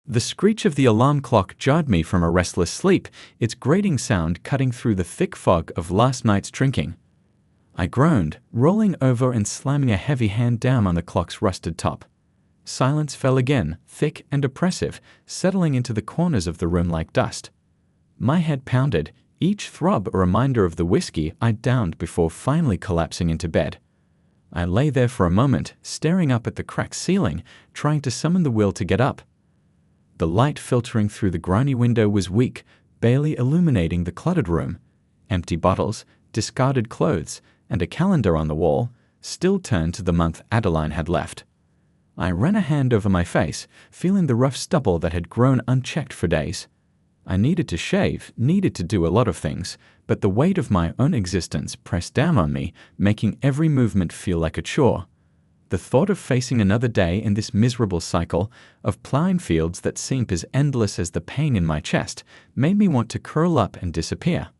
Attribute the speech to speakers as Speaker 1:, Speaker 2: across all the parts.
Speaker 1: The screech of the alarm clock jarred me from a restless sleep, its grating sound cutting through the thick fog of last night's drinking. I groaned, rolling over and slamming a heavy hand down on the clock's rusted top. Silence fell again, thick and oppressive, settling into the corners of the room like dust. My head pounded, each throb a reminder of the whiskey I'd downed before finally collapsing into bed. I lay there for a moment, staring up at the cracked ceiling, trying to summon the will to get up. The light filtering through the grimy window was weak, barely illuminating the cluttered room. Empty bottles, discarded clothes, and a calendar on the wall still turned to the month Adeline had left. I ran a hand over my face, feeling the rough stubble that had grown unchecked for days. I needed to shave, needed to do a lot of things, but the weight of my own existence pressed down on me, making every movement feel like a chore. The thought of facing another day in this miserable cycle, of plowing fields that seemed as endless as the pain in my chest, made me want to curl up and disappear.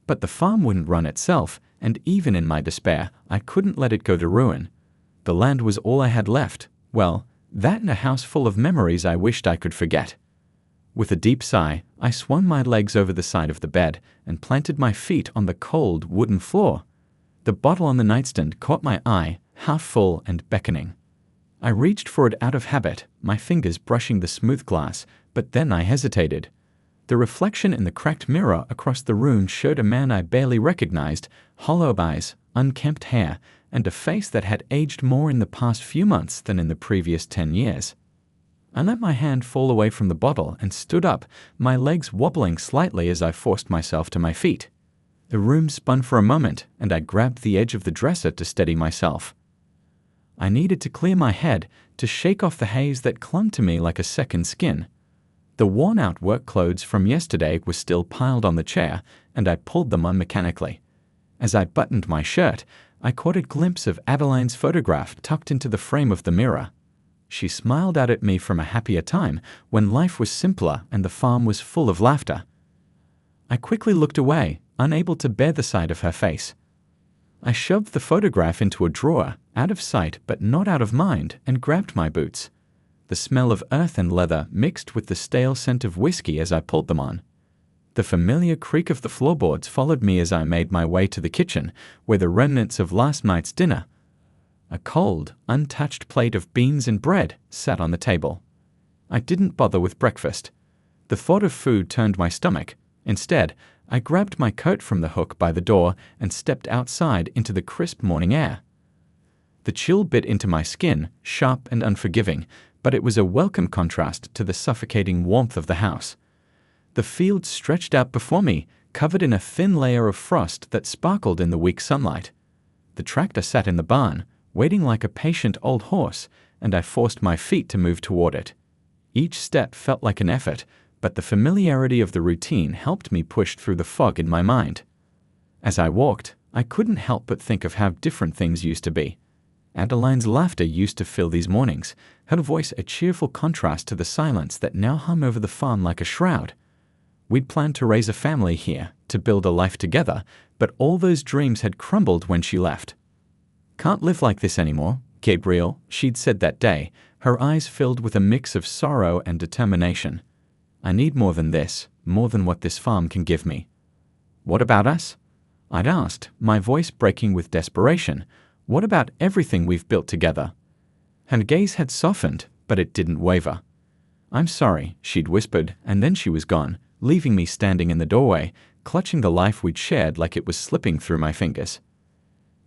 Speaker 1: But the farm wouldn't run itself, and even in my despair, I couldn't let it go to ruin. The land was all I had left. Well, that and a house full of memories I wished I could forget. With a deep sigh, I swung my legs over the side of the bed and planted my feet on the cold wooden floor. The bottle on the nightstand caught my eye, half full and beckoning. I reached for it out of habit, my fingers brushing the smooth glass, but then I hesitated. The reflection in the cracked mirror across the room showed a man I barely recognized, hollow eyes, unkempt hair, and a face that had aged more in the past few months than in the previous 10 years. I let my hand fall away from the bottle and stood up, my legs wobbling slightly as I forced myself to my feet. The room spun for a moment, and I grabbed the edge of the dresser to steady myself. I needed to clear my head, to shake off the haze that clung to me like a second skin. The worn-out work clothes from yesterday were still piled on the chair, and I pulled them on mechanically. As I buttoned my shirt, I caught a glimpse of Adeline's photograph tucked into the frame of the mirror. She smiled out at me from a happier time, when life was simpler and the farm was full of laughter. I quickly looked away, unable to bear the sight of her face. I shoved the photograph into a drawer, out of sight but not out of mind, and grabbed my boots. The smell of earth and leather mixed with the stale scent of whiskey as I pulled them on. The familiar creak of the floorboards followed me as I made my way to the kitchen, where the remnants of last night's dinner, a cold, untouched plate of beans and bread, sat on the table. I didn't bother with breakfast. The thought of food turned my stomach. Instead, I grabbed my coat from the hook by the door and stepped outside into the crisp morning air. The chill bit into my skin, sharp and unforgiving, but it was a welcome contrast to the suffocating warmth of the house. The field stretched out before me, covered in a thin layer of frost that sparkled in the weak sunlight. The tractor sat in the barn, waiting like a patient old horse, and I forced my feet to move toward it. Each step felt like an effort, but the familiarity of the routine helped me push through the fog in my mind. As I walked, I couldn't help but think of how different things used to be. Adeline's laughter used to fill these mornings, her voice a cheerful contrast to the silence that now hung over the farm like a shroud. We'd planned to raise a family here, to build a life together, but all those dreams had crumbled when she left. "Can't live like this anymore, Gabriel," she'd said that day, her eyes filled with a mix of sorrow and determination. "I need more than this, more than what this farm can give me." "What about us?" I'd asked, my voice breaking with desperation. "What about everything we've built together?" Her gaze had softened, but it didn't waver. "I'm sorry," she'd whispered, and then she was gone, leaving me standing in the doorway, clutching the life we'd shared like it was slipping through my fingers.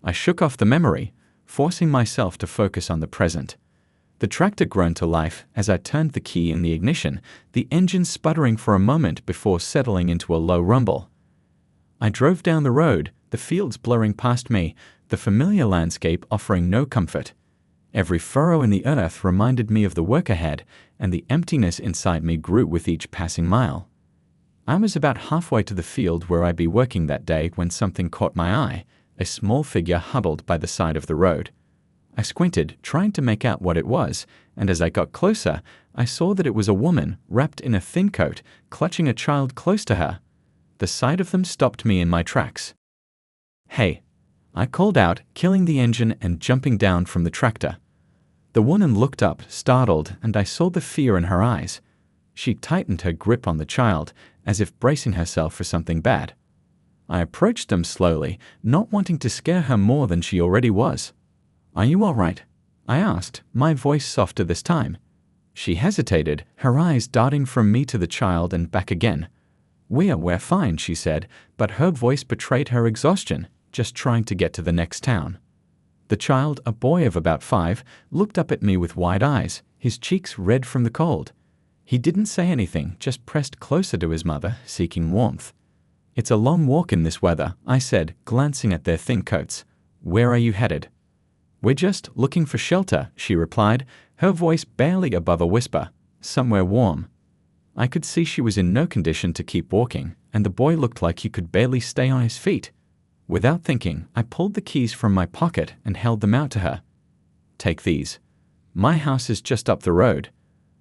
Speaker 1: I shook off the memory, forcing myself to focus on the present. The tractor groaned to life as I turned the key in the ignition, the engine sputtering for a moment before settling into a low rumble. I drove down the road, the fields blurring past me, the familiar landscape offering no comfort. Every furrow in the earth reminded me of the work ahead, and the emptiness inside me grew with each passing mile. I was about halfway to the field where I'd be working that day when something caught my eye, a small figure huddled by the side of the road. I squinted, trying to make out what it was, and as I got closer, I saw that it was a woman, wrapped in a thin coat, clutching a child close to her. The sight of them stopped me in my tracks. "Hey!" I called out, killing the engine and jumping down from the tractor. The woman looked up, startled, and I saw the fear in her eyes. She tightened her grip on the child, as if bracing herself for something bad. I approached them slowly, not wanting to scare her more than she already was. "Are you all right?" I asked, my voice softer this time. She hesitated, her eyes darting from me to the child and back again. We're fine," she said, but her voice betrayed her exhaustion, just trying to get to the next town. The child, a boy of about 5, looked up at me with wide eyes, his cheeks red from the cold. He didn't say anything, just pressed closer to his mother, seeking warmth. "It's a long walk in this weather," I said, glancing at their thin coats. "Where are you headed?" "We're just looking for shelter," she replied, her voice barely above a whisper. "Somewhere warm." I could see she was in no condition to keep walking, and the boy looked like he could barely stay on his feet. Without thinking, I pulled the keys from my pocket and held them out to her. "Take these. My house is just up the road.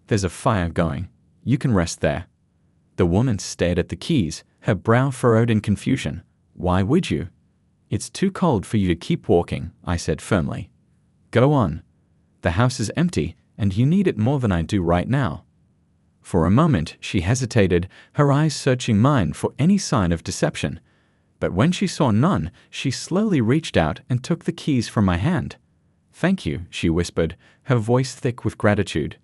Speaker 1: There's a fire going. You can rest there." The woman stared at the keys, her brow furrowed in confusion. "Why would you?" "It's too cold for you to keep walking," I said firmly. "Go on. The house is empty, and you need it more than I do right now." For a moment, she hesitated, her eyes searching mine for any sign of deception. But when she saw none, she slowly reached out and took the keys from my hand. "Thank you," she whispered, her voice thick with gratitude.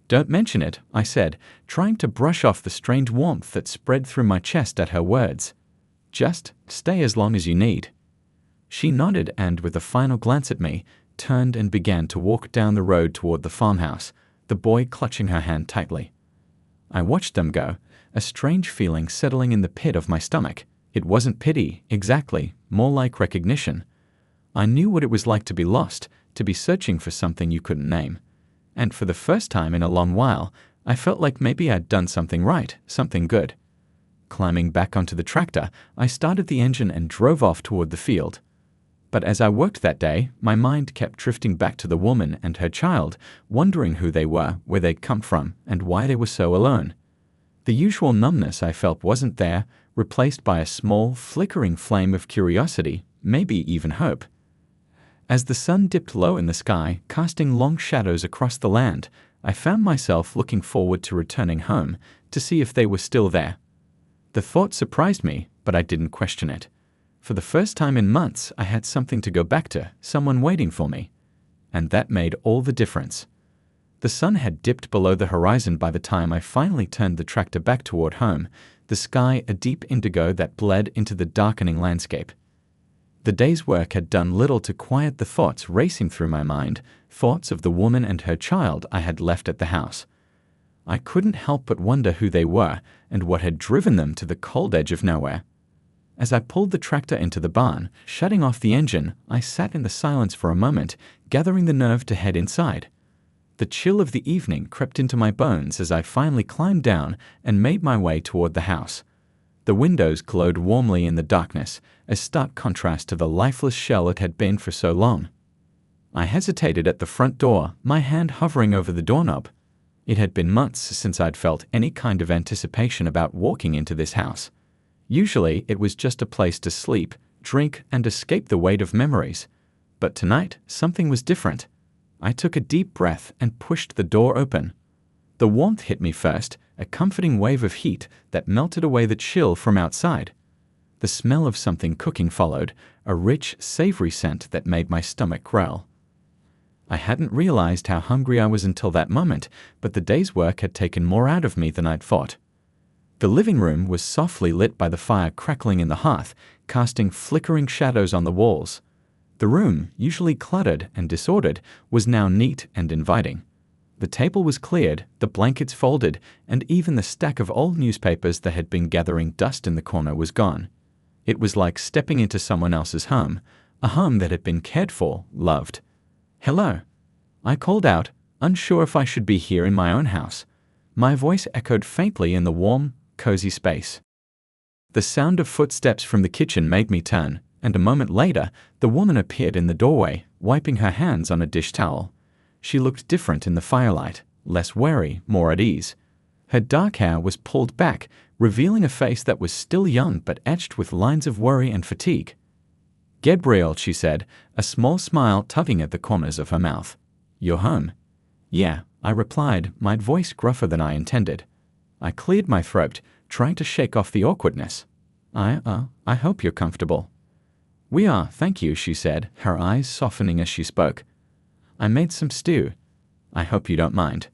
Speaker 1: "Don't mention it," I said, trying to brush off the strange warmth that spread through my chest at her words. "Just stay as long as you need." She nodded and, with a final glance at me, turned and began to walk down the road toward the farmhouse, the boy clutching her hand tightly. I watched them go, a strange feeling settling in the pit of my stomach. It wasn't pity, exactly, more like recognition. I knew what it was like to be lost, to be searching for something you couldn't name. And for the first time in a long while, I felt like maybe I'd done something right, something good. Climbing back onto the tractor, I started the engine and drove off toward the field. But as I worked that day, my mind kept drifting back to the woman and her child, wondering who they were, where they'd come from, and why they were so alone. The usual numbness I felt wasn't there, replaced by a small, flickering flame of curiosity, maybe even hope. As the sun dipped low in the sky, casting long shadows across the land, I found myself looking forward to returning home to see if they were still there. The thought surprised me, but I didn't question it. For the first time in months, I had something to go back to, someone waiting for me. And that made all the difference. The sun had dipped below the horizon by the time I finally turned the tractor back toward home, the sky a deep indigo that bled into the darkening landscape. The day's work had done little to quiet the thoughts racing through my mind, thoughts of the woman and her child I had left at the house. I couldn't help but wonder who they were and what had driven them to the cold edge of nowhere. As I pulled the tractor into the barn, shutting off the engine, I sat in the silence for a moment, gathering the nerve to head inside. The chill of the evening crept into my bones as I finally climbed down and made my way toward the house. The windows glowed warmly in the darkness, a stark contrast to the lifeless shell it had been for so long. I hesitated at the front door, my hand hovering over the doorknob. It had been months since I'd felt any kind of anticipation about walking into this house. Usually, it was just a place to sleep, drink, and escape the weight of memories. But tonight, something was different. I took a deep breath and pushed the door open. The warmth hit me first, a comforting wave of heat that melted away the chill from outside. The smell of something cooking followed, a rich, savory scent that made my stomach growl. I hadn't realized how hungry I was until that moment, but the day's work had taken more out of me than I'd thought. The living room was softly lit by the fire crackling in the hearth, casting flickering shadows on the walls. The room, usually cluttered and disordered, was now neat and inviting. The table was cleared, the blankets folded, and even the stack of old newspapers that had been gathering dust in the corner was gone. It was like stepping into someone else's home, a home that had been cared for, loved. "Hello," I called out, unsure if I should be here in my own house. My voice echoed faintly in the warm, cozy space. The sound of footsteps from the kitchen made me turn, and a moment later, the woman appeared in the doorway, wiping her hands on a dish towel. She looked different in the firelight, less wary, more at ease. Her dark hair was pulled back, revealing a face that was still young but etched with lines of worry and fatigue. "Gabriel," she said, a small smile tugging at the corners of her mouth. "You're home?" "Yeah," I replied, my voice gruffer than I intended. I cleared my throat, trying to shake off the awkwardness. I hope you're comfortable. We are, thank you, she said, her eyes softening as she spoke. I made some stew. I hope you don't mind.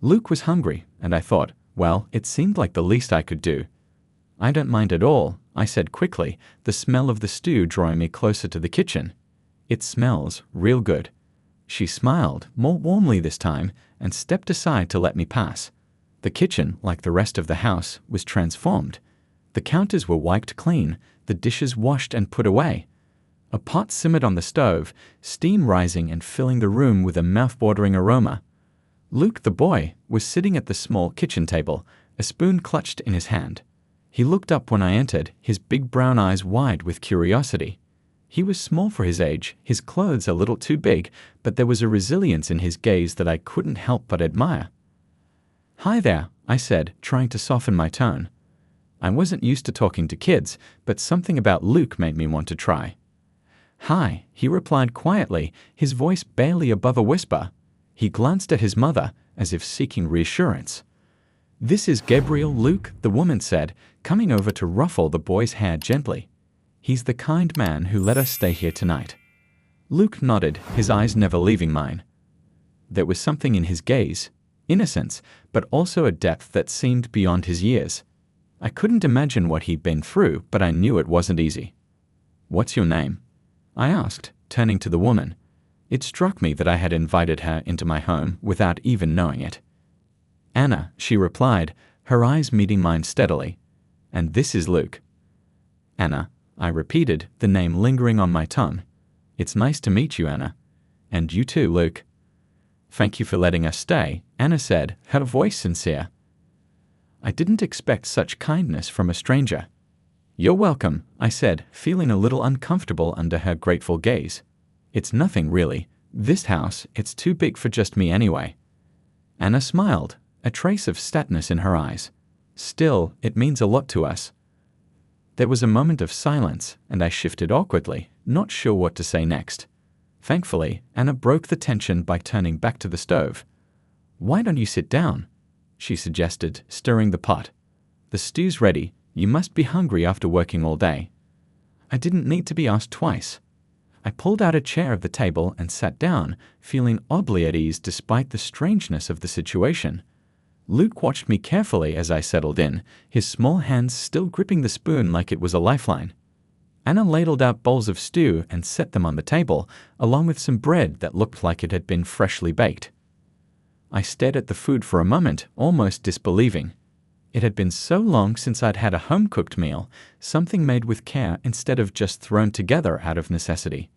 Speaker 1: Luke was hungry, and I thought, well, it seemed like the least I could do. I don't mind at all, I said quickly, the smell of the stew drawing me closer to the kitchen. It smells real good. She smiled, more warmly this time, and stepped aside to let me pass. The kitchen, like the rest of the house, was transformed. The counters were wiped clean, the dishes washed and put away. A pot simmered on the stove, steam rising and filling the room with a mouth-watering aroma. Luke, the boy, was sitting at the small kitchen table, a spoon clutched in his hand. He looked up when I entered, his big brown eyes wide with curiosity. He was small for his age, his clothes a little too big, but there was a resilience in his gaze that I couldn't help but admire. Hi there, I said, trying to soften my tone. I wasn't used to talking to kids, but something about Luke made me want to try. Hi, he replied quietly, his voice barely above a whisper. He glanced at his mother, as if seeking reassurance. This is Gabriel, Luke, the woman said, coming over to ruffle the boy's hair gently. He's the kind man who let us stay here tonight. Luke nodded, his eyes never leaving mine. There was something in his gaze, innocence, but also a depth that seemed beyond his years. I couldn't imagine what he'd been through, but I knew it wasn't easy. What's your name? I asked, turning to the woman. It struck me that I had invited her into my home without even knowing it. Anna, she replied, her eyes meeting mine steadily. And this is Luke. Anna, I repeated, the name lingering on my tongue. It's nice to meet you, Anna. And you too, Luke. Thank you for letting us stay, Anna said, her voice sincere. I didn't expect such kindness from a stranger. You're welcome, I said, feeling a little uncomfortable under her grateful gaze. It's nothing really. This house, it's too big for just me anyway. Anna smiled, a trace of sadness in her eyes. Still, it means a lot to us. There was a moment of silence, and I shifted awkwardly, not sure what to say next. Thankfully, Anna broke the tension by turning back to the stove. Why don't you sit down? She suggested, stirring the pot. The stew's ready. You must be hungry after working all day. I didn't need to be asked twice. I pulled out a chair at the table and sat down, feeling oddly at ease despite the strangeness of the situation. Luke watched me carefully as I settled in, his small hands still gripping the spoon like it was a lifeline. Anna ladled out bowls of stew and set them on the table, along with some bread that looked like it had been freshly baked. I stared at the food for a moment, almost disbelieving. It had been so long since I'd had a home-cooked meal, something made with care instead of just thrown together out of necessity.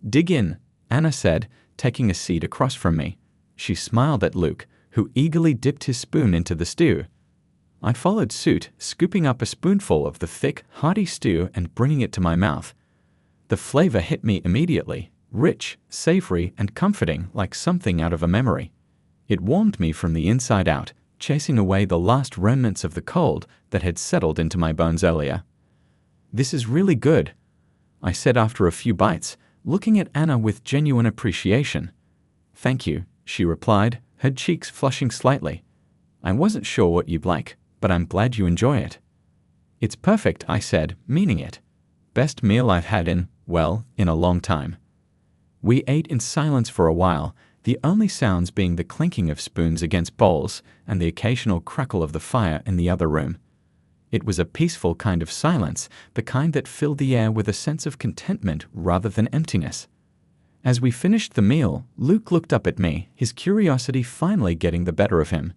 Speaker 1: Dig in, Anna said, taking a seat across from me. She smiled at Luke, who eagerly dipped his spoon into the stew. I followed suit, scooping up a spoonful of the thick, hearty stew and bringing it to my mouth. The flavor hit me immediately, rich, savory, and comforting like something out of a memory. It warmed me from the inside out, chasing away the last remnants of the cold that had settled into my bones earlier. This is really good, I said after a few bites, looking at Anna with genuine appreciation. Thank you, she replied, her cheeks flushing slightly. I wasn't sure what you'd like, but I'm glad you enjoy it. It's perfect, I said, meaning it. Best meal I've had in a long time. We ate in silence for a while, the only sounds being the clinking of spoons against bowls and the occasional crackle of the fire in the other room. It was a peaceful kind of silence, the kind that filled the air with a sense of contentment rather than emptiness. As we finished the meal, Luke looked up at me, his curiosity finally getting the better of him.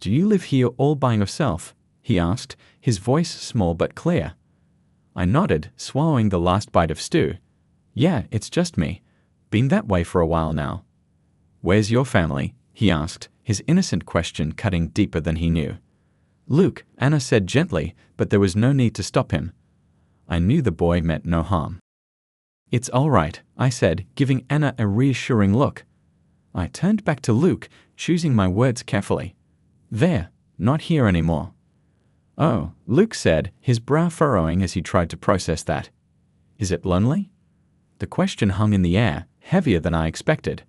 Speaker 1: Do you live here all by yourself? He asked, his voice small but clear. I nodded, swallowing the last bite of stew. Yeah, it's just me. Been that way for a while now. Where's your family? He asked, his innocent question cutting deeper than he knew. Luke, Anna said gently, but there was no need to stop him. I knew the boy meant no harm. It's all right, I said, giving Anna a reassuring look. I turned back to Luke, choosing my words carefully. There, not here anymore. Oh, Luke said, his brow furrowing as he tried to process that. Is it lonely? The question hung in the air, heavier than I expected.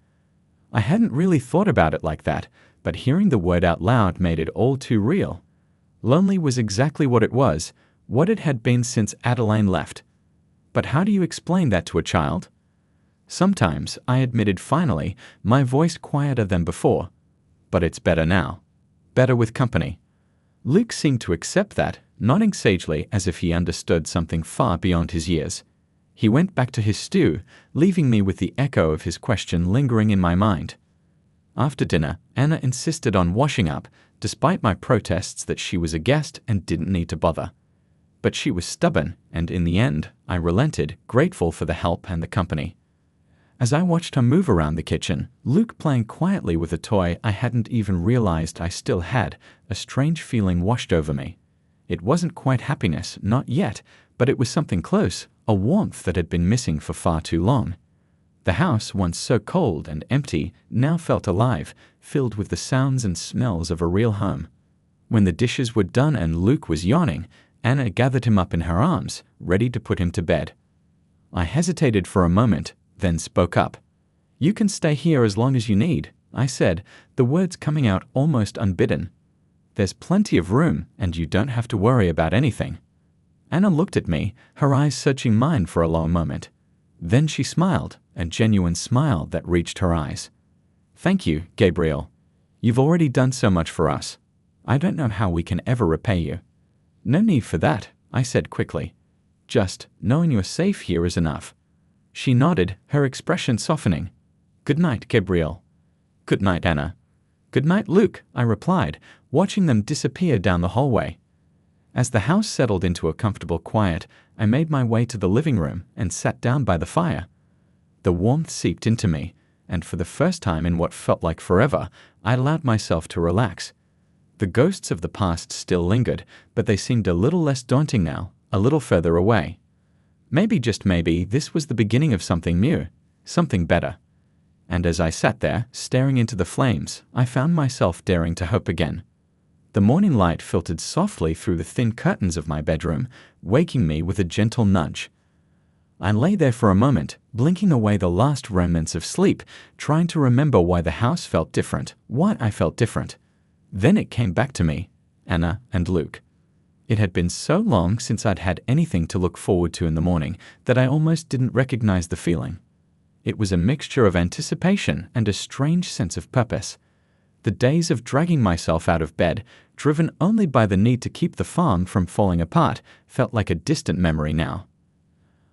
Speaker 1: I hadn't really thought about it like that, but hearing the word out loud made it all too real. Lonely was exactly what it was, what it had been since Adeline left. But how do you explain that to a child? Sometimes, I admitted finally, my voice quieter than before. But it's better now. Better with company. Luke seemed to accept that, nodding sagely as if he understood something far beyond his years. He went back to his stew, leaving me with the echo of his question lingering in my mind. After dinner, Anna insisted on washing up, despite my protests that she was a guest and didn't need to bother. But she was stubborn, and in the end, I relented, grateful for the help and the company. As I watched her move around the kitchen, Luke playing quietly with a toy I hadn't even realized I still had, a strange feeling washed over me. It wasn't quite happiness, not yet, but it was something close, a warmth that had been missing for far too long. The house, once so cold and empty, now felt alive, filled with the sounds and smells of a real home. When the dishes were done and Luke was yawning, Anna gathered him up in her arms, ready to put him to bed. I hesitated for a moment, then spoke up. "You can stay here as long as you need," I said, the words coming out almost unbidden. "There's plenty of room, and you don't have to worry about anything." Anna looked at me, her eyes searching mine for a long moment. Then she smiled, a genuine smile that reached her eyes. "Thank you, Gabriel. You've already done so much for us. I don't know how we can ever repay you." "No need for that," I said quickly. "Just knowing you're safe here is enough." She nodded, her expression softening. "Good night, Gabriel." "Good night, Anna." "Good night, Luke," I replied, watching them disappear down the hallway. As the house settled into a comfortable quiet, I made my way to the living room and sat down by the fire. The warmth seeped into me, and for the first time in what felt like forever, I allowed myself to relax. The ghosts of the past still lingered, but they seemed a little less daunting now, a little further away. Maybe, just maybe, this was the beginning of something new, something better. And as I sat there, staring into the flames, I found myself daring to hope again. The morning light filtered softly through the thin curtains of my bedroom, waking me with a gentle nudge. I lay there for a moment, blinking away the last remnants of sleep, trying to remember why the house felt different, why I felt different. Then it came back to me, Anna and Luke. It had been so long since I'd had anything to look forward to in the morning that I almost didn't recognize the feeling. It was a mixture of anticipation and a strange sense of purpose. The days of dragging myself out of bed, driven only by the need to keep the farm from falling apart, felt like a distant memory now.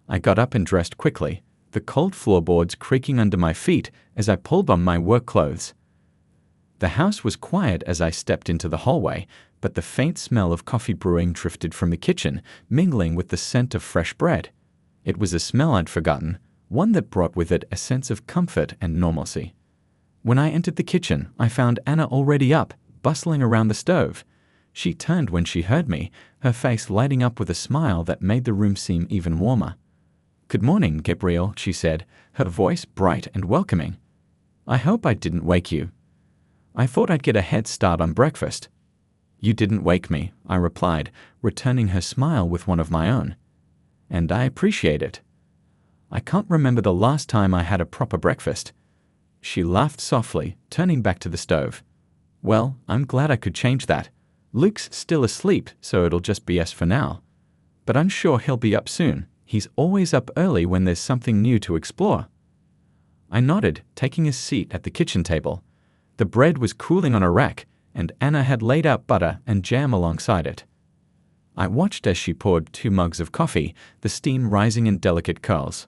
Speaker 1: I got up and dressed quickly, the cold floorboards creaking under my feet as I pulled on my work clothes. The house was quiet as I stepped into the hallway, but the faint smell of coffee brewing drifted from the kitchen, mingling with the scent of fresh bread. It was a smell I'd forgotten, one that brought with it a sense of comfort and normalcy. When I entered the kitchen, I found Anna already up, bustling around the stove. She turned when she heard me, her face lighting up with a smile that made the room seem even warmer. "Good morning, Gabriel," she said, her voice bright and welcoming. "I hope I didn't wake you. I thought I'd get a head start on breakfast." "You didn't wake me," I replied, returning her smile with one of my own. "And I appreciate it. I can't remember the last time I had a proper breakfast." She laughed softly, turning back to the stove. "Well, I'm glad I could change that. Luke's still asleep, so it'll just be us for now. But I'm sure he'll be up soon. He's always up early when there's something new to explore." I nodded, taking a seat at the kitchen table. The bread was cooling on a rack, and Anna had laid out butter and jam alongside it. I watched as she poured 2 mugs of coffee, the steam rising in delicate curls.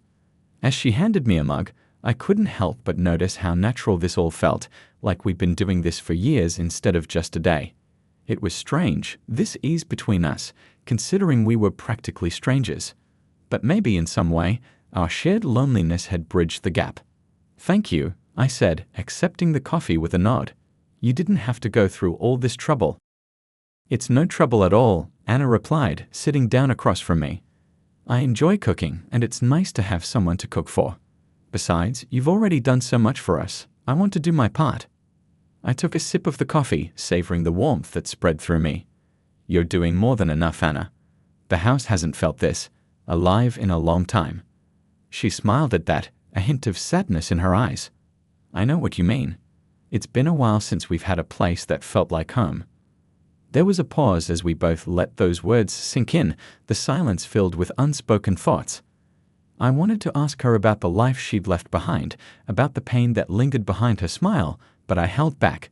Speaker 1: As she handed me a mug, I couldn't help but notice how natural this all felt, like we'd been doing this for years instead of just a day. It was strange, this ease between us, considering we were practically strangers. But maybe in some way, our shared loneliness had bridged the gap. "Thank you," I said, accepting the coffee with a nod. "You didn't have to go through all this trouble." "It's no trouble at all," Anna replied, sitting down across from me. "I enjoy cooking, and it's nice to have someone to cook for. Besides, you've already done so much for us. I want to do my part." I took a sip of the coffee, savoring the warmth that spread through me. "You're doing more than enough, Anna. The house hasn't felt this alive in a long time." She smiled at that, a hint of sadness in her eyes. "I know what you mean. It's been a while since we've had a place that felt like home." There was a pause as we both let those words sink in, the silence filled with unspoken thoughts. I wanted to ask her about the life she'd left behind, about the pain that lingered behind her smile, but I held back.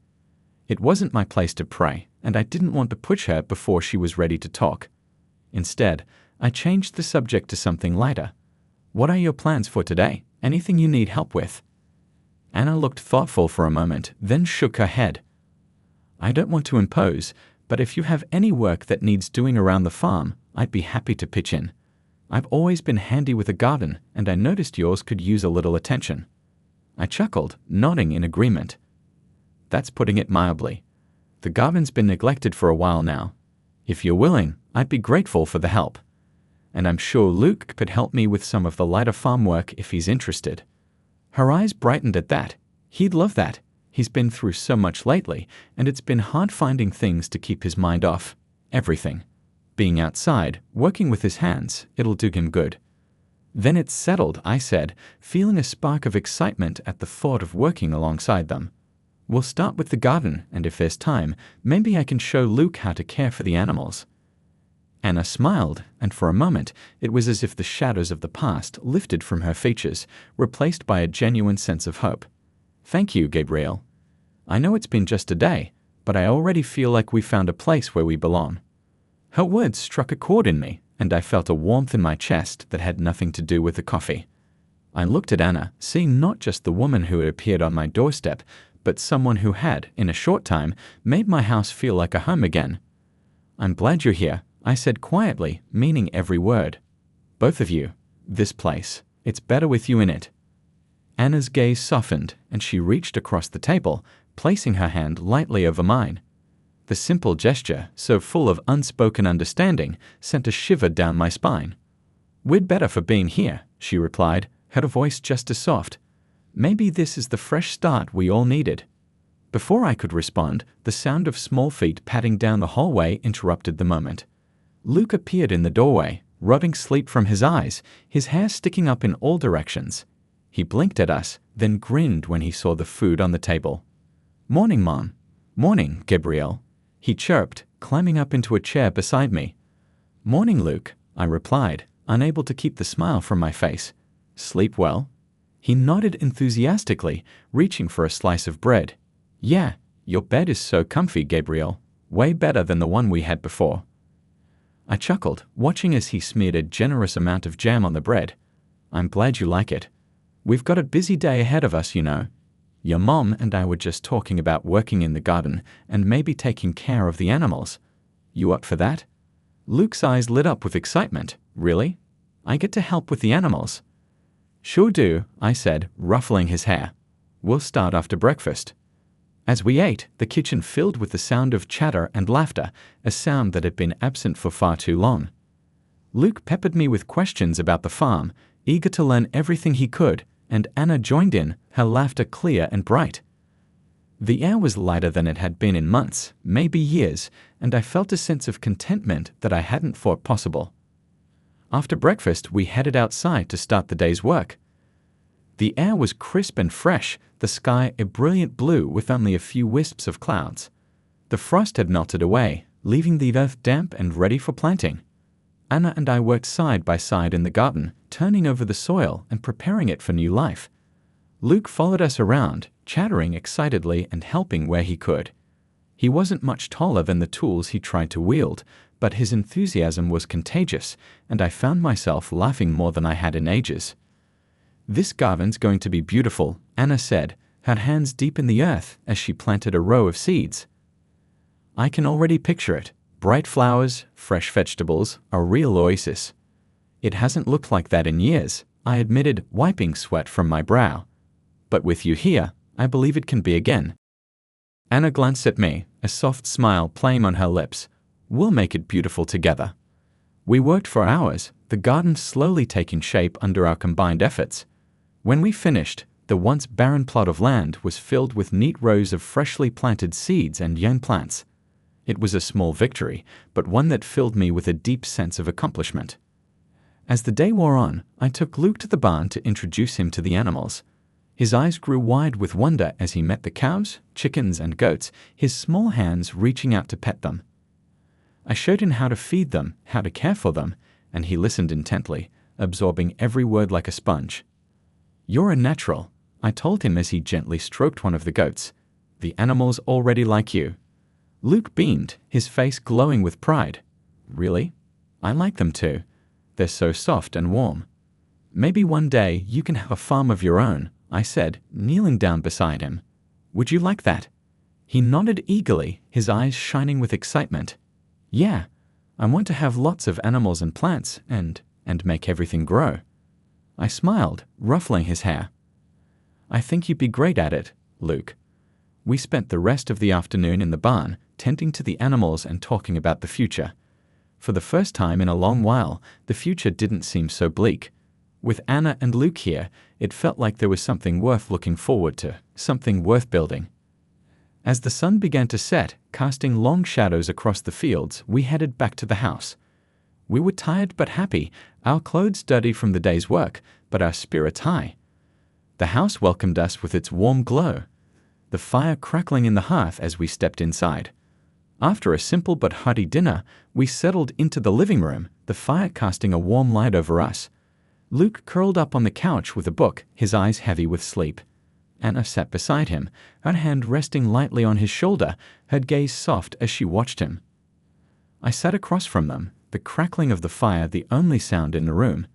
Speaker 1: It wasn't my place to pray, and I didn't want to push her before she was ready to talk. Instead, I changed the subject to something lighter. What are your plans for today? Anything you need help with? Anna looked thoughtful for a moment, then shook her head. I don't want to impose, but if you have any work that needs doing around the farm, I'd be happy to pitch in. I've always been handy with a garden, and I noticed yours could use a little attention. I chuckled, nodding in agreement. That's putting it mildly. The garden's been neglected for a while now. If you're willing, I'd be grateful for the help. And I'm sure Luke could help me with some of the lighter farm work if he's interested. Her eyes brightened at that. He'd love that. He's been through so much lately, and it's been hard finding things to keep his mind off. Everything. Being outside, working with his hands, it'll do him good. Then it's settled, I said, feeling a spark of excitement at the thought of working alongside them. We'll start with the garden, and if there's time, maybe I can show Luke how to care for the animals. Anna smiled, and for a moment it was as if the shadows of the past lifted from her features, replaced by a genuine sense of hope. Thank you, Gabriel. I know it's been just a day, but I already feel like we found a place where we belong. Her words struck a chord in me, and I felt a warmth in my chest that had nothing to do with the coffee. I looked at Anna, seeing not just the woman who had appeared on my doorstep, but someone who had, in a short time, made my house feel like a home again. I'm glad you're here, I said quietly, meaning every word. Both of you. This place. It's better with you in it. Anna's gaze softened, and she reached across the table, placing her hand lightly over mine. The simple gesture, so full of unspoken understanding, sent a shiver down my spine. We'd better for being here, she replied, her voice just as soft. Maybe this is the fresh start we all needed. Before I could respond, the sound of small feet padding down the hallway interrupted the moment. Luke appeared in the doorway, rubbing sleep from his eyes, his hair sticking up in all directions. He blinked at us, then grinned when he saw the food on the table. Morning, Mom. Morning, Gabrielle. He chirped, climbing up into a chair beside me. Morning, Luke, I replied, unable to keep the smile from my face. Sleep well? He nodded enthusiastically, reaching for a slice of bread. Yeah, your bed is so comfy, Gabrielle. Way better than the one we had before. I chuckled, watching as he smeared a generous amount of jam on the bread. I'm glad you like it. We've got a busy day ahead of us, you know. Your mom and I were just talking about working in the garden and maybe taking care of the animals. You up for that? Luke's eyes lit up with excitement. Really? I get to help with the animals? Sure do, I said, ruffling his hair. We'll start after breakfast. As we ate, the kitchen filled with the sound of chatter and laughter, a sound that had been absent for far too long. Luke peppered me with questions about the farm, eager to learn everything he could, and Anna joined in, her laughter clear and bright. The air was lighter than it had been in months, maybe years, and I felt a sense of contentment that I hadn't thought possible. After breakfast, we headed outside to start the day's work. The air was crisp and fresh, the sky a brilliant blue with only a few wisps of clouds. The frost had melted away, leaving the earth damp and ready for planting. Anna and I worked side by side in the garden, turning over the soil and preparing it for new life. Luke followed us around, chattering excitedly and helping where he could. He wasn't much taller than the tools he tried to wield, but his enthusiasm was contagious, and I found myself laughing more than I had in ages. This garden's going to be beautiful, Anna said, her hands deep in the earth as she planted a row of seeds. I can already picture it. Bright flowers, fresh vegetables, a real oasis. It hasn't looked like that in years, I admitted, wiping sweat from my brow. But with you here, I believe it can be again. Anna glanced at me, a soft smile playing on her lips. We'll make it beautiful together. We worked for hours, the garden slowly taking shape under our combined efforts. When we finished, the once barren plot of land was filled with neat rows of freshly planted seeds and young plants. It was a small victory, but one that filled me with a deep sense of accomplishment. As the day wore on, I took Luke to the barn to introduce him to the animals. His eyes grew wide with wonder as he met the cows, chickens, and goats, his small hands reaching out to pet them. I showed him how to feed them, how to care for them, and he listened intently, absorbing every word like a sponge. "You're a natural," I told him as he gently stroked one of the goats. "The animals already like you." Luke beamed, his face glowing with pride. "Really? I like them too. They're so soft and warm." "Maybe one day you can have a farm of your own," I said, kneeling down beside him. "Would you like that?" He nodded eagerly, his eyes shining with excitement. "Yeah, I want to have lots of animals and plants and make everything grow." I smiled, ruffling his hair. "I think you'd be great at it, Luke." We spent the rest of the afternoon in the barn, tending to the animals and talking about the future. For the first time in a long while, the future didn't seem so bleak. With Anna and Luke here, it felt like there was something worth looking forward to, something worth building. As the sun began to set, casting long shadows across the fields, we headed back to the house. We were tired but happy, our clothes dirty from the day's work, but our spirits high. The house welcomed us with its warm glow, the fire crackling in the hearth as we stepped inside. After a simple but hearty dinner, we settled into the living room, the fire casting a warm light over us. Luke curled up on the couch with a book, his eyes heavy with sleep. Anna sat beside him, her hand resting lightly on his shoulder, her gaze soft as she watched him. I sat across from them, the crackling of the fire the only sound in the room.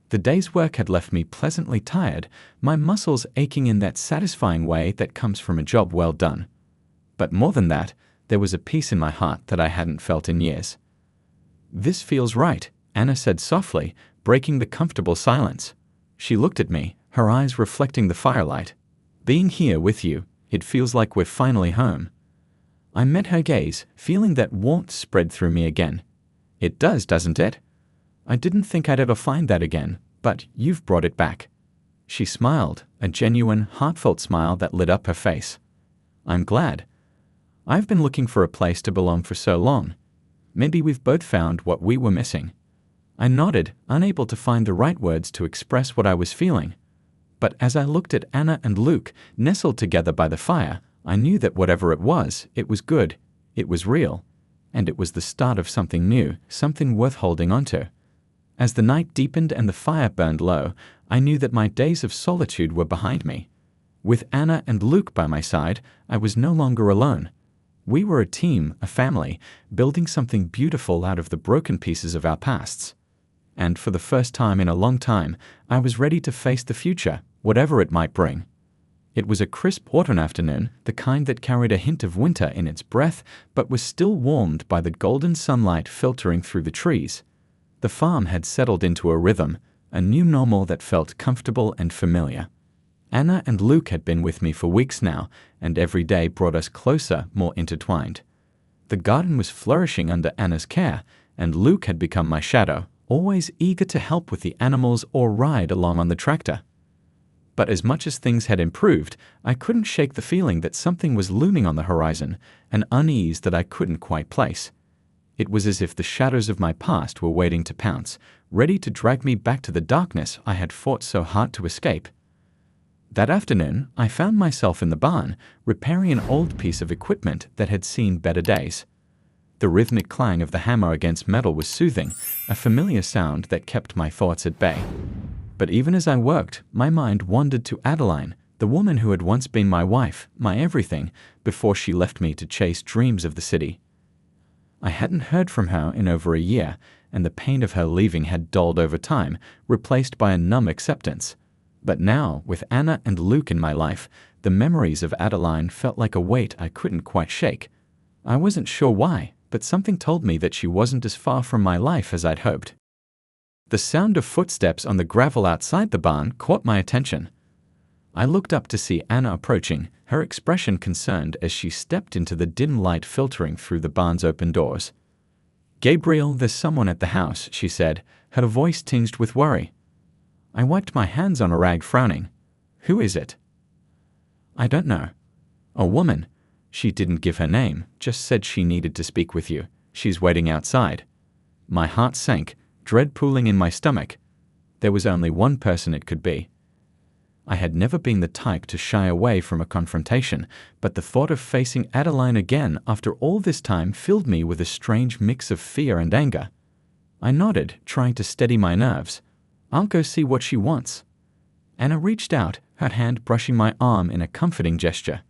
Speaker 1: The day's work had left me pleasantly tired, my muscles aching in that satisfying way that comes from a job well done. But more than that, there was a peace in my heart that I hadn't felt in years. "This feels right," Anna said softly, breaking the comfortable silence. She looked at me, her eyes reflecting the firelight. "Being here with you, it feels like we're finally home." I met her gaze, feeling that warmth spread through me again. "It does, doesn't it? I didn't think I'd ever find that again, but you've brought it back." She smiled, a genuine, heartfelt smile that lit up her face. "I'm glad. I've been looking for a place to belong for so long. Maybe we've both found what we were missing." I nodded, unable to find the right words to express what I was feeling. But as I looked at Anna and Luke, nestled together by the fire, I knew that whatever it was good, it was real, and it was the start of something new, something worth holding onto. As the night deepened and the fire burned low, I knew that my days of solitude were behind me. With Anna and Luke by my side, I was no longer alone. We were a team, a family, building something beautiful out of the broken pieces of our pasts. And for the first time in a long time, I was ready to face the future, whatever it might bring. It was a crisp autumn afternoon, the kind that carried a hint of winter in its breath, but was still warmed by the golden sunlight filtering through the trees. The farm had settled into a rhythm, a new normal that felt comfortable and familiar. Anna and Luke had been with me for weeks now, and every day brought us closer, more intertwined. The garden was flourishing under Anna's care, and Luke had become my shadow, always eager to help with the animals or ride along on the tractor. But as much as things had improved, I couldn't shake the feeling that something was looming on the horizon, an unease that I couldn't quite place. It was as if the shadows of my past were waiting to pounce, ready to drag me back to the darkness I had fought so hard to escape. That afternoon, I found myself in the barn, repairing an old piece of equipment that had seen better days. The rhythmic clang of the hammer against metal was soothing, a familiar sound that kept my thoughts at bay. But even as I worked, my mind wandered to Adeline, the woman who had once been my wife, my everything, before she left me to chase dreams of the city. I hadn't heard from her in over a year, and the pain of her leaving had dulled over time, replaced by a numb acceptance. But now, with Anna and Luke in my life, the memories of Adeline felt like a weight I couldn't quite shake. I wasn't sure why, but something told me that she wasn't as far from my life as I'd hoped. The sound of footsteps on the gravel outside the barn caught my attention. I looked up to see Anna approaching, her expression concerned as she stepped into the dim light filtering through the barn's open doors. "Gabriel, there's someone at the house," she said, her voice tinged with worry. I wiped my hands on a rag, frowning. "Who is it?" "I don't know. A woman. She didn't give her name, just said she needed to speak with you. She's waiting outside." My heart sank, dread pooling in my stomach. There was only one person it could be. I had never been the type to shy away from a confrontation, but the thought of facing Adeline again after all this time filled me with a strange mix of fear and anger. I nodded, trying to steady my nerves. I'll go see what she wants. Anna reached out, her hand brushing my arm in a comforting gesture.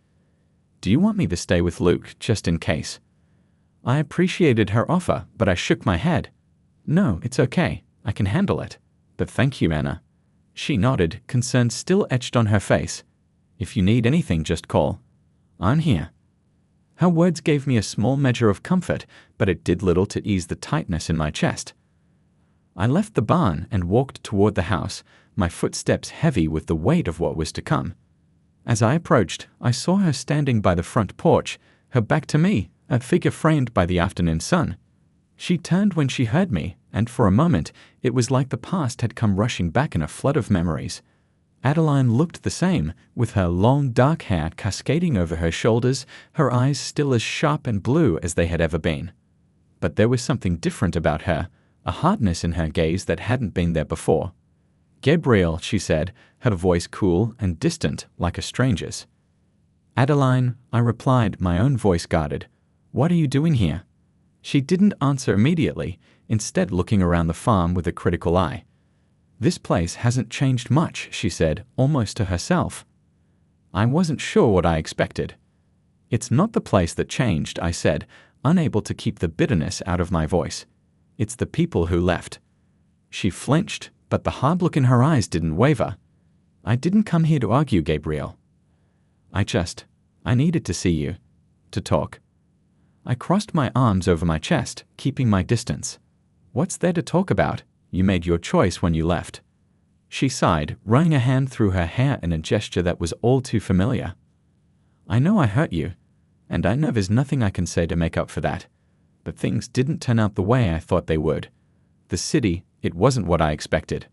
Speaker 1: Do you want me to stay with Luke, just in case? I appreciated her offer, but I shook my head. No, it's okay. I can handle it. But thank you, Anna. She nodded, concern still etched on her face. If you need anything, just call. I'm here. Her words gave me a small measure of comfort, but it did little to ease the tightness in my chest. I left the barn and walked toward the house, my footsteps heavy with the weight of what was to come. As I approached, I saw her standing by the front porch, her back to me, a figure framed by the afternoon sun. She turned when she heard me, and for a moment it was like the past had come rushing back in a flood of memories. Adeline looked the same, with her long dark hair cascading over her shoulders, her eyes still as sharp and blue as they had ever been. But there was something different about her, a hardness in her gaze that hadn't been there before. Gabriel, she said, her voice cool and distant like a stranger's. Adeline, I replied, my own voice guarded. What are you doing here? She didn't answer immediately, instead looking around the farm with a critical eye. This place hasn't changed much, she said, almost to herself. I wasn't sure what I expected. It's not the place that changed, I said, unable to keep the bitterness out of my voice. It's the people who left. She flinched, but the hard look in her eyes didn't waver. I didn't come here to argue, Gabriel. I needed to see you. To talk. I crossed my arms over my chest, keeping my distance. What's there to talk about? You made your choice when you left. She sighed, running a hand through her hair in a gesture that was all too familiar. I know I hurt you, and I know there's nothing I can say to make up for that. But things didn't turn out the way I thought they would. The city, it wasn't what I expected.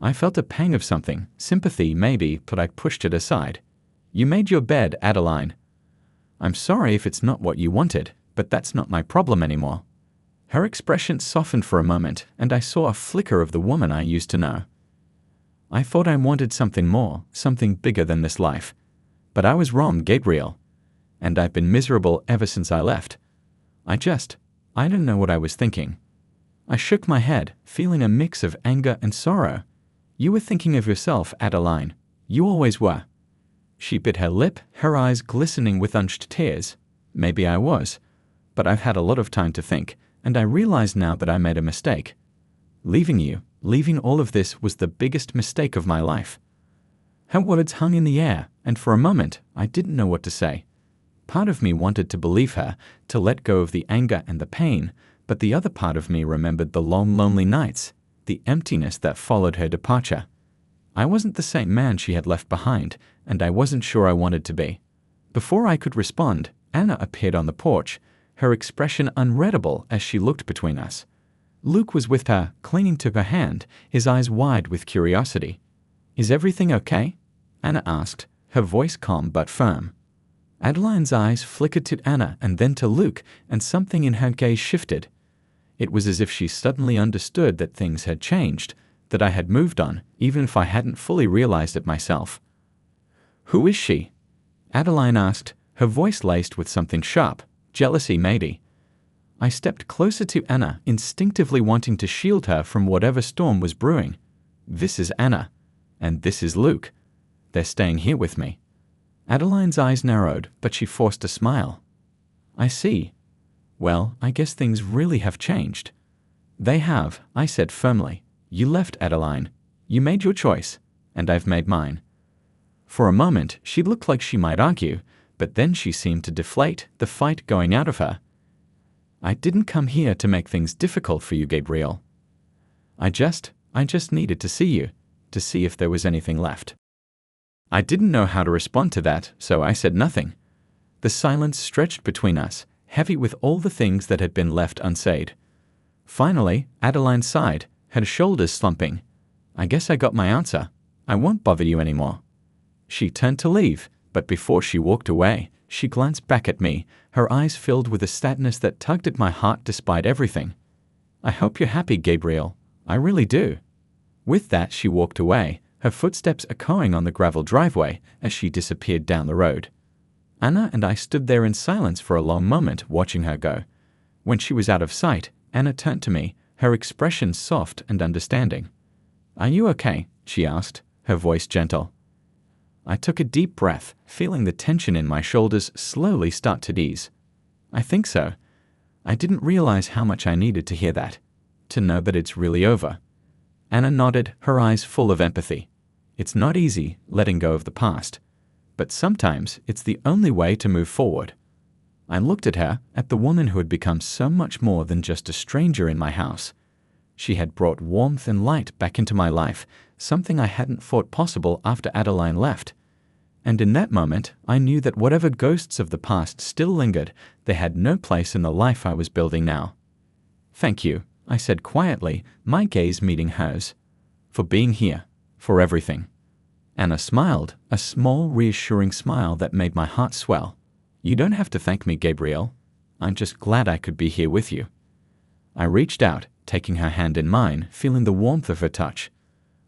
Speaker 1: I felt a pang of something, sympathy maybe, but I pushed it aside. You made your bed, Adeline. I'm sorry if it's not what you wanted, but that's not my problem anymore. Her expression softened for a moment, and I saw a flicker of the woman I used to know. I thought I wanted something more, something bigger than this life. But I was wrong, Gabriel. And I've been miserable ever since I left. I don't know what I was thinking. I shook my head, feeling a mix of anger and sorrow. You were thinking of yourself, Adeline. You always were. She bit her lip, her eyes glistening with unshed tears. Maybe I was. But I've had a lot of time to think, and I realize now that I made a mistake. Leaving you, leaving all of this was the biggest mistake of my life. Her words hung in the air, and for a moment I didn't know what to say. Part of me wanted to believe her, to let go of the anger and the pain, but the other part of me remembered the long, lonely nights, the emptiness that followed her departure. I wasn't the same man she had left behind, and I wasn't sure I wanted to be. Before I could respond, Anna appeared on the porch, her expression unreadable as she looked between us. Luke was with her, clinging to her hand, his eyes wide with curiosity. Is everything okay? Anna asked, her voice calm but firm. Adeline's eyes flickered to Anna and then to Luke, and something in her gaze shifted. It was as if she suddenly understood that things had changed, that I had moved on, even if I hadn't fully realized it myself. Who is she? Adeline asked, her voice laced with something sharp, jealousy maybe. I stepped closer to Anna, instinctively wanting to shield her from whatever storm was brewing. This is Anna, and this is Luke. They're staying here with me. Adeline's eyes narrowed, but she forced a smile. I see. Well, I guess things really have changed. They have, I said firmly. You left, Adeline. You made your choice, and I've made mine. For a moment, she looked like she might argue, but then she seemed to deflate, the fight going out of her. I didn't come here to make things difficult for you, Gabriel. I just needed to see you, to see if there was anything left. I didn't know how to respond to that, so I said nothing. The silence stretched between us, heavy with all the things that had been left unsaid. Finally, Adeline sighed, her shoulders slumping. I guess I got my answer. I won't bother you anymore. She turned to leave, but before she walked away, she glanced back at me, her eyes filled with a sadness that tugged at my heart despite everything. I hope you're happy, Gabriel. I really do. With that, she walked away, her footsteps echoing on the gravel driveway as she disappeared down the road. Anna and I stood there in silence for a long moment, watching her go. When she was out of sight, Anna turned to me, her expression soft and understanding. "Are you okay?" she asked, her voice gentle. I took a deep breath, feeling the tension in my shoulders slowly start to ease. "I think so." I didn't realize how much I needed to hear that, to know that it's really over. Anna nodded, her eyes full of empathy. It's not easy letting go of the past, but sometimes it's the only way to move forward. I looked at her, at the woman who had become so much more than just a stranger in my house. She had brought warmth and light back into my life, something I hadn't thought possible after Adeline left. And in that moment, I knew that whatever ghosts of the past still lingered, they had no place in the life I was building now. "Thank you," I said quietly, my gaze meeting hers. "For being here, for everything." Anna smiled, a small, reassuring smile that made my heart swell. "You don't have to thank me, Gabrielle. I'm just glad I could be here with you." I reached out, taking her hand in mine, feeling the warmth of her touch.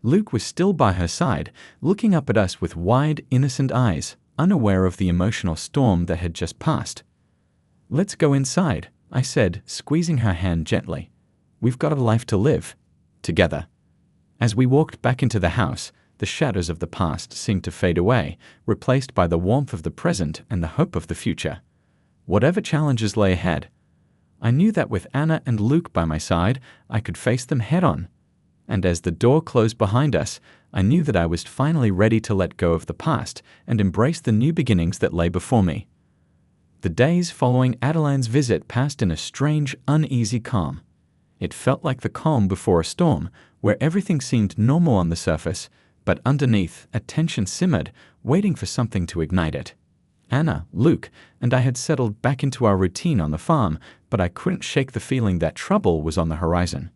Speaker 1: Luke was still by her side, looking up at us with wide, innocent eyes, unaware of the emotional storm that had just passed. "Let's go inside," I said, squeezing her hand gently. "We've got a life to live. Together." As we walked back into the house, the shadows of the past seemed to fade away, replaced by the warmth of the present and the hope of the future. Whatever challenges lay ahead, I knew that with Anna and Luke by my side, I could face them head-on. And as the door closed behind us, I knew that I was finally ready to let go of the past and embrace the new beginnings that lay before me. The days following Adeline's visit passed in a strange, uneasy calm. It felt like the calm before a storm, where everything seemed normal on the surface, but underneath, a tension simmered, waiting for something to ignite it. Anna, Luke, and I had settled back into our routine on the farm, but I couldn't shake the feeling that trouble was on the horizon.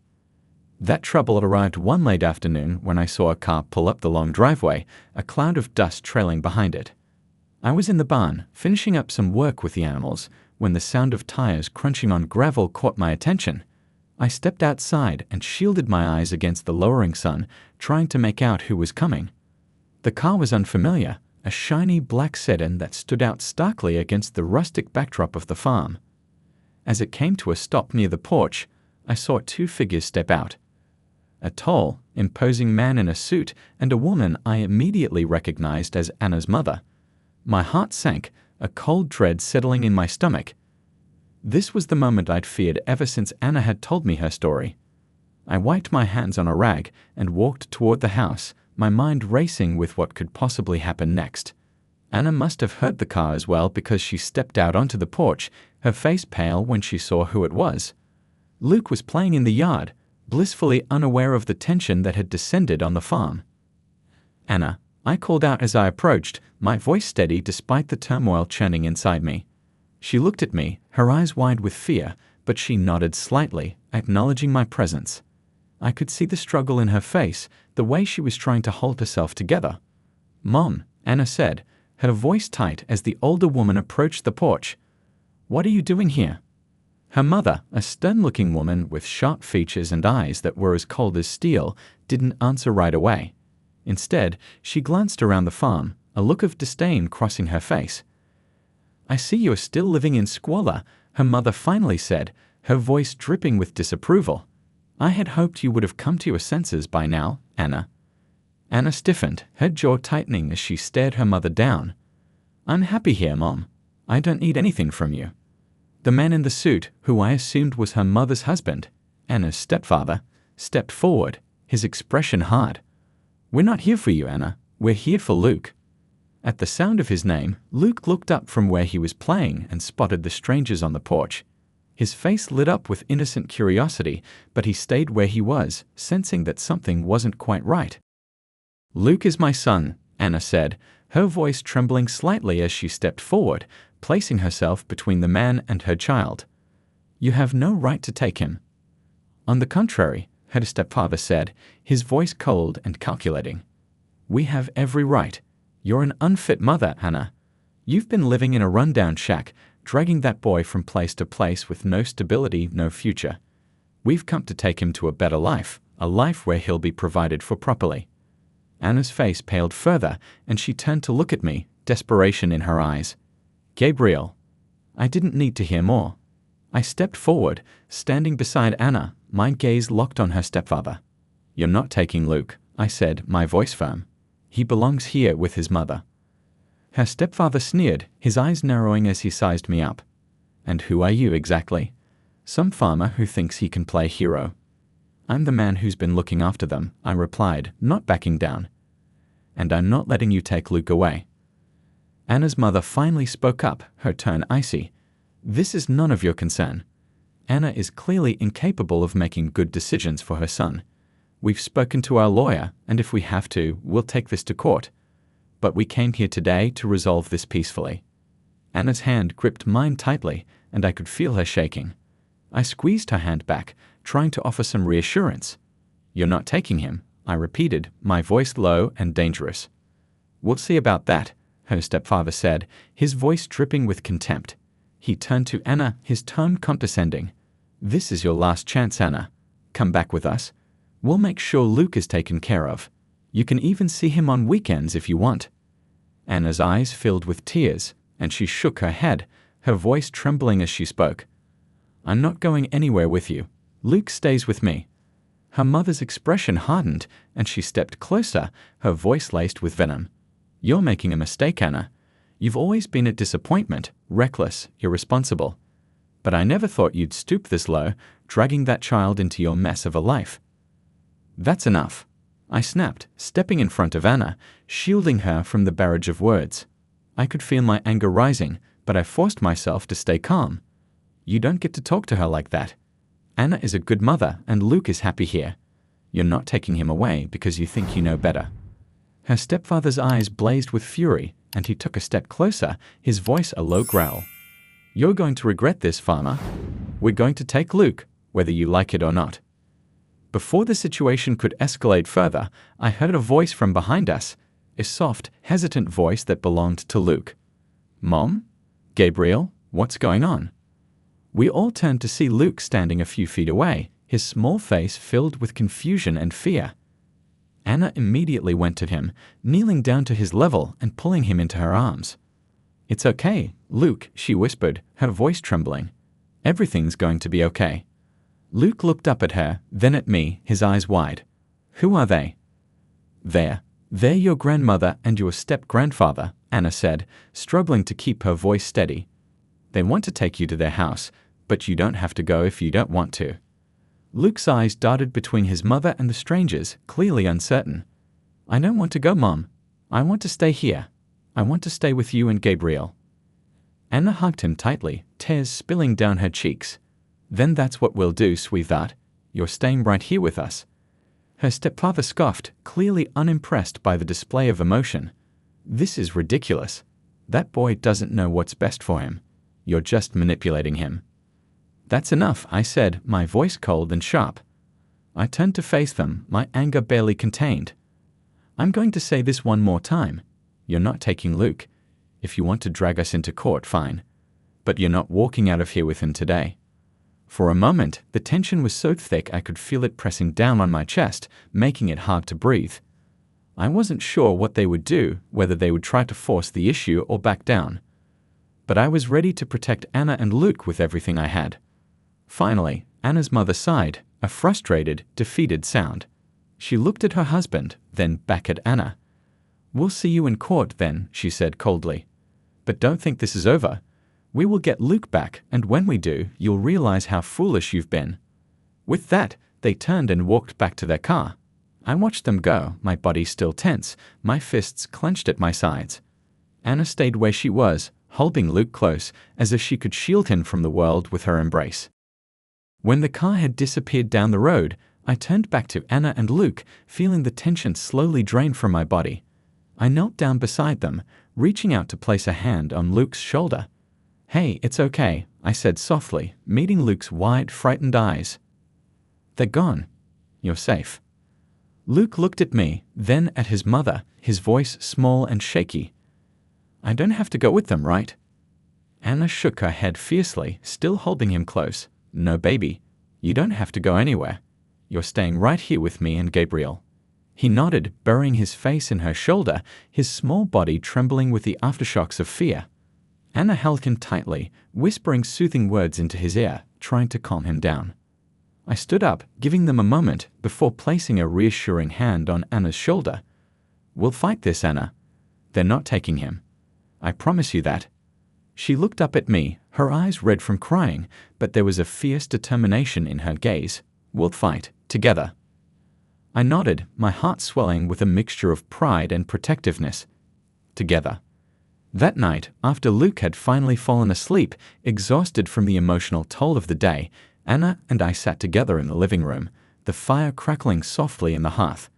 Speaker 1: That trouble had arrived one late afternoon when I saw a car pull up the long driveway, a cloud of dust trailing behind it. I was in the barn, finishing up some work with the animals, when the sound of tires crunching on gravel caught my attention. I stepped outside and shielded my eyes against the lowering sun, trying to make out who was coming. The car was unfamiliar, a shiny black sedan that stood out starkly against the rustic backdrop of the farm. As it came to a stop near the porch, I saw two figures step out. A tall, imposing man in a suit and a woman I immediately recognized as Anna's mother. My heart sank, a cold dread settling in my stomach. This was the moment I'd feared ever since Anna had told me her story. I wiped my hands on a rag and walked toward the house, my mind racing with what could possibly happen next. Anna must have heard the car as well because she stepped out onto the porch, her face pale when she saw who it was. Luke was playing in the yard, blissfully unaware of the tension that had descended on the farm. "Anna," I called out as I approached, my voice steady despite the turmoil churning inside me. She looked at me, her eyes wide with fear, but she nodded slightly, acknowledging my presence. I could see the struggle in her face, the way she was trying to hold herself together. "Mom," Anna said, her voice tight as the older woman approached the porch. "What are you doing here?" Her mother, a stern-looking woman with sharp features and eyes that were as cold as steel, didn't answer right away. Instead, she glanced around the farm, a look of disdain crossing her face. "I see you're still living in squalor," her mother finally said, her voice dripping with disapproval. "I had hoped you would have come to your senses by now, Anna." Anna stiffened, her jaw tightening as she stared her mother down. "I'm happy here, Mom. I don't need anything from you." The man in the suit, who I assumed was her mother's husband, Anna's stepfather, stepped forward, his expression hard. "We're not here for you, Anna. We're here for Luke." At the sound of his name, Luke looked up from where he was playing and spotted the strangers on the porch. His face lit up with innocent curiosity, but he stayed where he was, sensing that something wasn't quite right. "Luke is my son," Anna said, her voice trembling slightly as she stepped forward, placing herself between the man and her child. "You have no right to take him." "On the contrary," her stepfather said, his voice cold and calculating. "We have every right. You're an unfit mother, Anna. You've been living in a rundown shack, dragging that boy from place to place with no stability, no future. We've come to take him to a better life, a life where he'll be provided for properly." Anna's face paled further, and she turned to look at me, desperation in her eyes. Gabriel. I didn't need to hear more. I stepped forward, standing beside Anna, my gaze locked on her stepfather. You're not taking Luke, I said, my voice firm. He belongs here with his mother. Her stepfather sneered, his eyes narrowing as he sized me up. And who are you exactly? Some farmer who thinks he can play hero. I'm the man who's been looking after them, I replied, not backing down. And I'm not letting you take Luke away. Anna's mother finally spoke up, her tone icy. This is none of your concern. Anna is clearly incapable of making good decisions for her son. We've spoken to our lawyer, and if we have to, we'll take this to court. But we came here today to resolve this peacefully. Anna's hand gripped mine tightly, and I could feel her shaking. I squeezed her hand back, trying to offer some reassurance. You're not taking him, I repeated, my voice low and dangerous. We'll see about that, her stepfather said, his voice dripping with contempt. He turned to Anna, his tone condescending. This is your last chance, Anna. Come back with us. We'll make sure Luke is taken care of. You can even see him on weekends if you want. Anna's eyes filled with tears, and she shook her head, her voice trembling as she spoke. I'm not going anywhere with you. Luke stays with me. Her mother's expression hardened, and she stepped closer, her voice laced with venom. You're making a mistake, Anna. You've always been a disappointment, reckless, irresponsible. But I never thought you'd stoop this low, dragging that child into your mess of a life. That's enough, I snapped, stepping in front of Anna, shielding her from the barrage of words. I could feel my anger rising, but I forced myself to stay calm. You don't get to talk to her like that. Anna is a good mother, and Luke is happy here. You're not taking him away because you think you know better. Her stepfather's eyes blazed with fury, and he took a step closer, his voice a low growl. You're going to regret this, farmer. We're going to take Luke, whether you like it or not. Before the situation could escalate further, I heard a voice from behind us, a soft, hesitant voice that belonged to Luke. Mom? Gabriel? What's going on? We all turned to see Luke standing a few feet away, his small face filled with confusion and fear. Anna immediately went to him, kneeling down to his level and pulling him into her arms. It's okay, Luke, she whispered, her voice trembling. Everything's going to be okay. Luke looked up at her, then at me, his eyes wide. Who are they? They're your grandmother and your step-grandfather, Anna said, struggling to keep her voice steady. They want to take you to their house, but you don't have to go if you don't want to. Luke's eyes darted between his mother and the strangers, clearly uncertain. I don't want to go, Mom. I want to stay here. I want to stay with you and Gabriel. Anna hugged him tightly, tears spilling down her cheeks. Then that's what we'll do, sweetheart. You're staying right here with us. Her stepfather scoffed, clearly unimpressed by the display of emotion. This is ridiculous. That boy doesn't know what's best for him. You're just manipulating him. That's enough, I said, my voice cold and sharp. I turned to face them, my anger barely contained. I'm going to say this one more time. You're not taking Luke. If you want to drag us into court, fine. But you're not walking out of here with him today. For a moment, the tension was so thick I could feel it pressing down on my chest, making it hard to breathe. I wasn't sure what they would do, whether they would try to force the issue or back down. But I was ready to protect Anna and Luke with everything I had. Finally, Anna's mother sighed, a frustrated, defeated sound. She looked at her husband, then back at Anna. We'll see you in court then, she said coldly. But don't think this is over. We will get Luke back, and when we do, you'll realize how foolish you've been. With that, they turned and walked back to their car. I watched them go, my body still tense, my fists clenched at my sides. Anna stayed where she was, holding Luke close, as if she could shield him from the world with her embrace. When the car had disappeared down the road, I turned back to Anna and Luke, feeling the tension slowly drain from my body. I knelt down beside them, reaching out to place a hand on Luke's shoulder. Hey, it's okay, I said softly, meeting Luke's wide, frightened eyes. They're gone. You're safe. Luke looked at me, then at his mother, his voice small and shaky. I don't have to go with them, right? Anna shook her head fiercely, still holding him close. No, baby. You don't have to go anywhere. You're staying right here with me and Gabriel. He nodded, burying his face in her shoulder, his small body trembling with the aftershocks of fear. Anna held him tightly, whispering soothing words into his ear, trying to calm him down. I stood up, giving them a moment before placing a reassuring hand on Anna's shoulder. "We'll fight this, Anna. They're not taking him. I promise you that." She looked up at me, her eyes red from crying, but there was a fierce determination in her gaze. "We'll fight, together." I nodded, my heart swelling with a mixture of pride and protectiveness. Together. That night, after Luke had finally fallen asleep, exhausted from the emotional toll of the day, Anna and I sat together in the living room, the fire crackling softly in the hearth.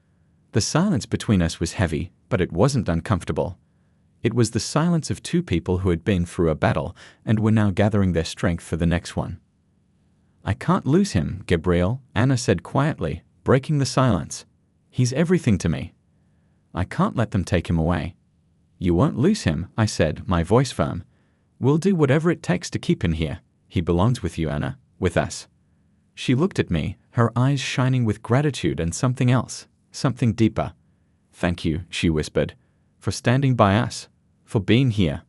Speaker 1: The silence between us was heavy, but it wasn't uncomfortable. It was the silence of two people who had been through a battle and were now gathering their strength for the next one. "I can't lose him, Gabriel," Anna said quietly, breaking the silence. "He's everything to me. I can't let them take him away." "You won't lose him," I said, my voice firm. "We'll do whatever it takes to keep him here. He belongs with you, Anna, with us." She looked at me, her eyes shining with gratitude and something else, something deeper. "Thank you," she whispered, "for standing by us, for being here."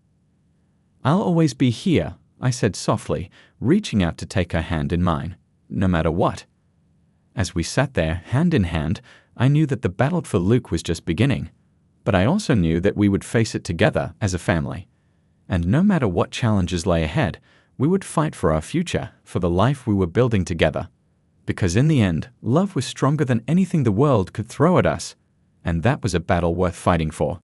Speaker 1: "I'll always be here," I said softly, reaching out to take her hand in mine, "no matter what." As we sat there, hand in hand, I knew that the battle for Luke was just beginning, but I also knew that we would face it together as a family. And no matter what challenges lay ahead, we would fight for our future, for the life we were building together. Because in the end, love was stronger than anything the world could throw at us, and that was a battle worth fighting for.